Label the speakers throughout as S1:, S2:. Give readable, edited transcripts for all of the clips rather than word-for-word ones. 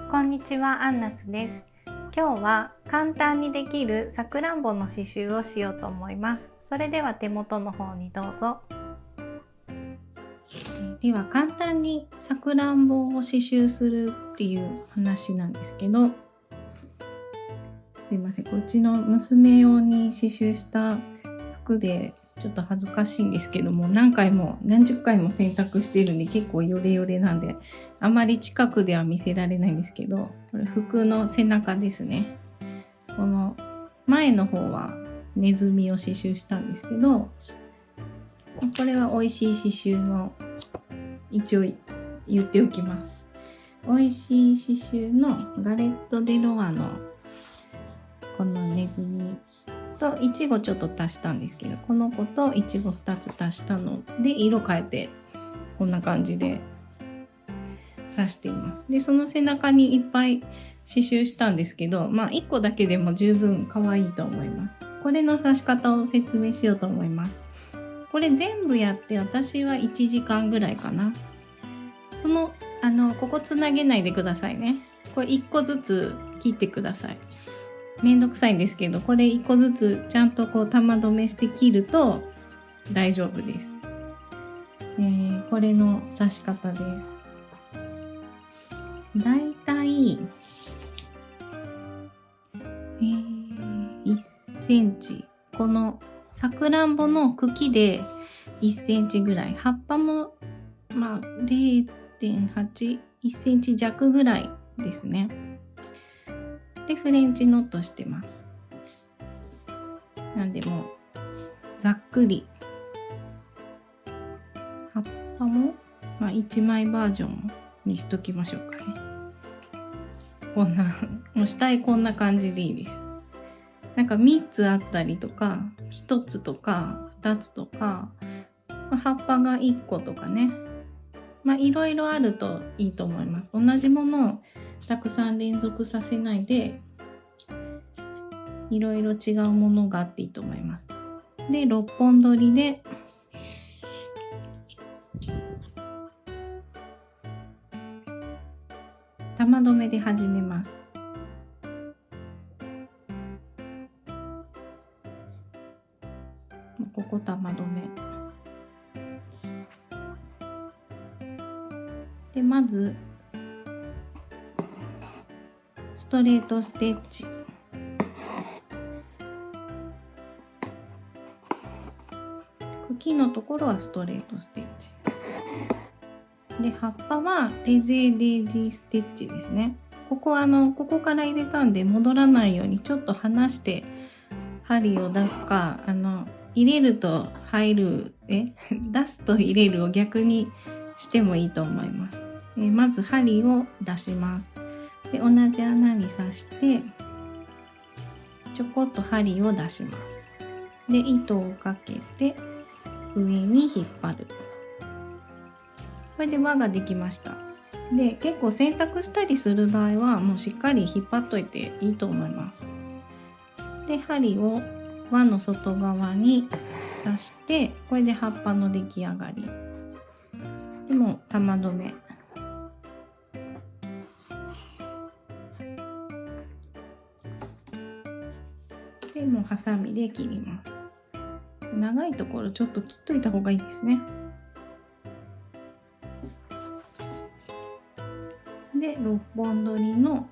S1: こんにちは、アンナスです。今日は簡単にできるさくらんぼの刺繍をしようと思います。それでは手元の方にどうぞ。
S2: では簡単にさくらんぼを刺繍するっていう話なんですけど、すいません、うちの娘用に刺繍した服でちょっと恥ずかしいんですけども、何十回も洗濯してるんで結構ヨレヨレなんであまり近くでは見せられないんですけど、これ服の背中ですね。この前の方はネズミを刺繍したんですけど、これは美味しい刺繍の一応言っておきます。美味しい刺繍のガレット・デ・ロワのこのネズミとイチゴちょっと足したんですけど、この子とイチゴ2つ足したので色変えてこんな感じで刺しています。でその背中にいっぱい刺繍したんですけど、1個だけでも十分可愛いと思います。これの刺し方を説明しようと思います。これ全部やって私は1時間ぐらいかな。ここつなげないでくださいね。これ1個ずつ切ってください。めんどくさいんですけど、これ1個ずつちゃんと玉留めして切ると大丈夫です。これの刺し方です。だいたい1センチ、このさくらんぼの茎で1センチぐらい、葉っぱも0.8、1センチ弱ぐらいですね。でフレンチノットしてます。なんでもうざっくり葉っぱも、1枚バージョンにしときましょうかね。もう下絵こんな感じでいいです。なんか3つあったりとか1つとか2つとか、葉っぱが1個とかね、いろいろあるといいと思います。同じものをたくさん連続させないでいろいろ違うものがあっていいと思います。で6本取りで玉留めで始めます。ここ玉留めで、まずストレートステッチ、茎のところはストレートステッチで、葉っぱはレゼーデージーステッチですね。ここから入れたんで戻らないようにちょっと離して針を出すか、入れると入る出すと入れるを逆にしてもいいと思います。まず針を出します。で同じ穴に刺してちょこっと針を出します。で糸をかけて上に引っ張る。これで輪ができました。で結構洗濯したりする場合はもうしっかり引っ張っといていいと思います。で針を輪の外側に刺して、これで葉っぱの出来上がり。でも玉留めでもうハサミで切ります。長いところちょっと切っといた方がいいですね。で6本取りの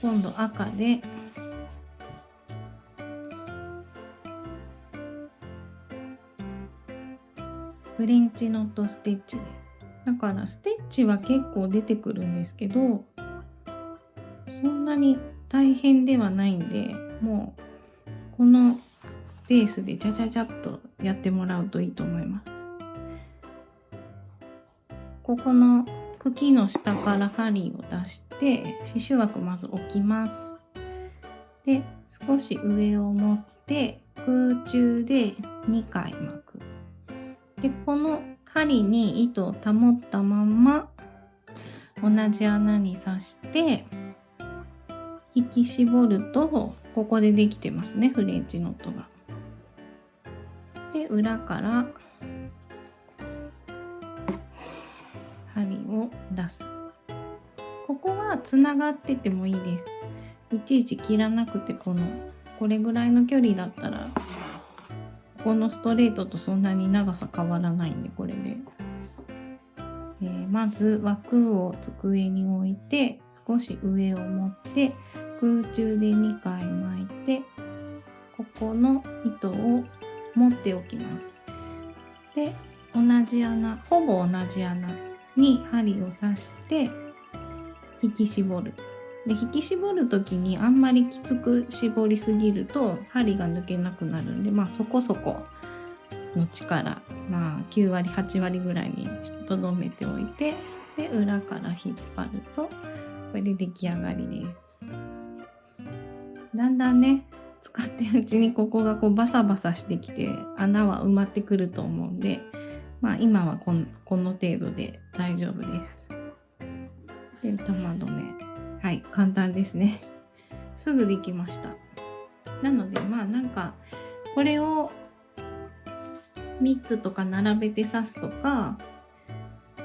S2: 今度赤でフレンチノットステッチです。だからステッチは結構出てくるんですけど、そんなに大変ではないんで、もうこのペースでちゃちゃちゃっとやってもらうといいと思います。ここの茎の下から針を出して刺繍枠まず置きます。で少し上を持って空中で2回巻く。でこの針に糸を保ったまんま同じ穴に刺して引き絞ると、ここでできてますね、フレンチノットが。で裏から針を出す。はつながっててもいいです。いちいち切らなくて、これぐらいの距離だったらこのストレートとそんなに長さ変わらないんで、これで、まず枠を机に置いて少し上を持って空中で2回巻いて、ここの糸を持っておきます。で、同じ穴、ほぼ同じ穴に針を刺して引き絞る。で、引き絞るときにあんまりきつく絞りすぎると針が抜けなくなるんで、そこそこの力、9割8割ぐらいにとどめておいて、で裏から引っ張るとこれで出来上がりです。だんだんね、使ってるうちにここがバサバサしてきて穴は埋まってくると思うんで、今はこの程度で大丈夫です。で、玉留め、はい、簡単ですね。すぐできました。なのでこれを3つとか並べて刺すとか、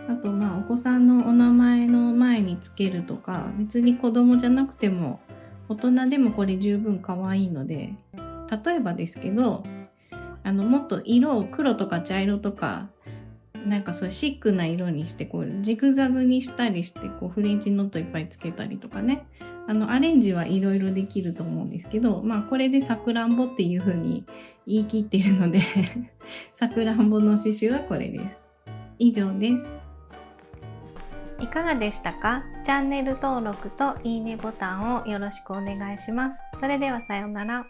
S2: あとお子さんのお名前の前につけるとか、別に子供じゃなくても大人でもこれ十分可愛いので、例えばですけど、もっと色を黒とか茶色とかそういうシックな色にしてジグザグにしたりしてフレンチノットいっぱいつけたりとかね、アレンジはいろいろできると思うんですけど、これでさくらんぼっていう風に言い切っているのでさくらんぼの刺繍はこれです。以上です。
S1: いかがでしたか？チャンネル登録といいねボタンをよろしくお願いします。それではさようなら。